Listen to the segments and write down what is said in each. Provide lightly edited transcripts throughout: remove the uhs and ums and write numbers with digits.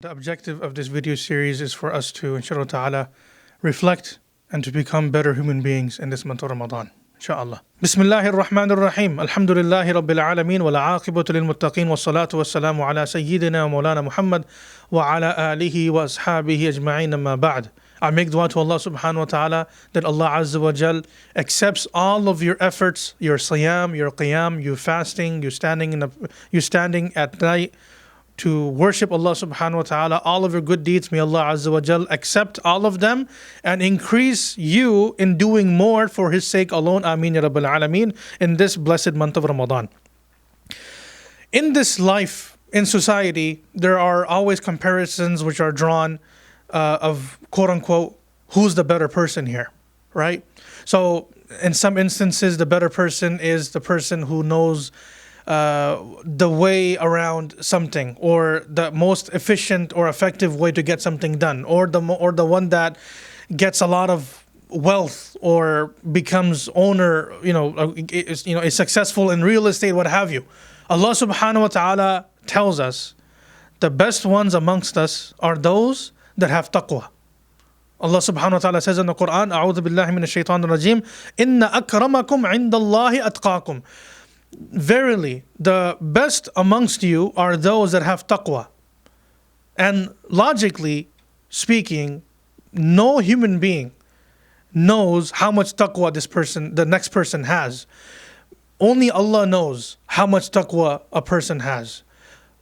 The objective of this video series is for us to, inshallah ta'ala, reflect and to become better human beings in this month of Ramadan. Inshallah. Bismillahir Rahmanir Rahim. Alhamdulillahi Rabbil Alameen. Wa la'aqibatu lil muttaqeen. Wa salatu wa salamu ala Sayyidina wa Maulana Muhammad wa ala alihi wa ashabihi ajma'een amma ba'd. I make dua to Allah subhanahu wa ta'ala that Allah Azza wa Jal accepts all of your efforts, your siyam, your qiyam, you fasting, you standing at night to worship Allah subhanahu wa ta'ala, all of your good deeds. May Allah Azza wa Jal accept all of them and increase you in doing more for His sake alone. Ameen ya Rabbil Alameen. In this blessed month of Ramadan. In this life, in society, there are always comparisons which are drawn of quote unquote, who's the better person here, right? So in some instances, the better person is the person who knows the way around something, or the most efficient or effective way to get something done, or the one that gets a lot of wealth or becomes owner, is successful in real estate, what have you. Allah subhanahu wa ta'ala tells us the best ones amongst us are those that have taqwa. Allah subhanahu wa ta'ala says in the Quran, A'udhu billahi minash shaitanir rajim, Inna akramakum indallahi atqakum. Verily, the best amongst you are those that have taqwa. And logically speaking, no human being knows how much taqwa the next person has. Only Allah knows how much taqwa a person has.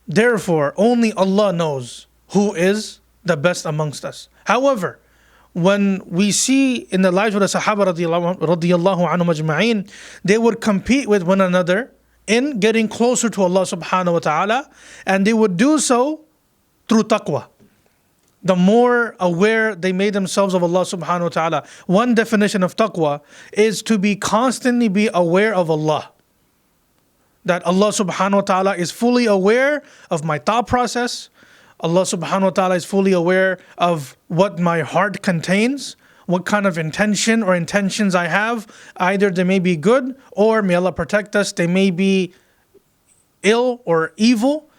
Therefore, only Allah knows who is the best amongst us. However, when we see in the lives of the Sahaba radiyallahu anhum ajma'een, they would compete with one another in getting closer to Allah subhanahu wa ta'ala, and they would do so through taqwa. The more aware they made themselves of Allah subhanahu wa ta'ala. One definition of taqwa is to constantly be aware of Allah. That Allah subhanahu wa ta'ala is fully aware of my thought process. Allah subhanahu wa ta'ala is fully aware of what my heart contains, what kind of intention or intentions I have. Either they may be good, or may Allah protect us, they may be ill or evil.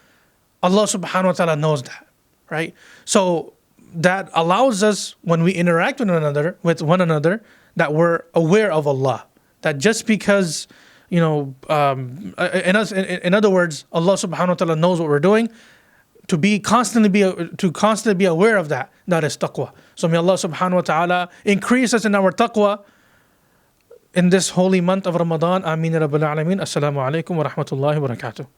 Allah subhanahu wa ta'ala knows that, right? So that allows us, when we interact with one another, that we're aware of Allah. That just because, in other words, Allah subhanahu wa ta'ala knows what we're doing. To constantly be aware of that is taqwa. So may Allah subhanahu wa ta'ala increase us in our taqwa in this holy month of Ramadan. Ameen ya Rabbil Alameen. Assalamu alaikum wa rahmatullahi wa barakatuh.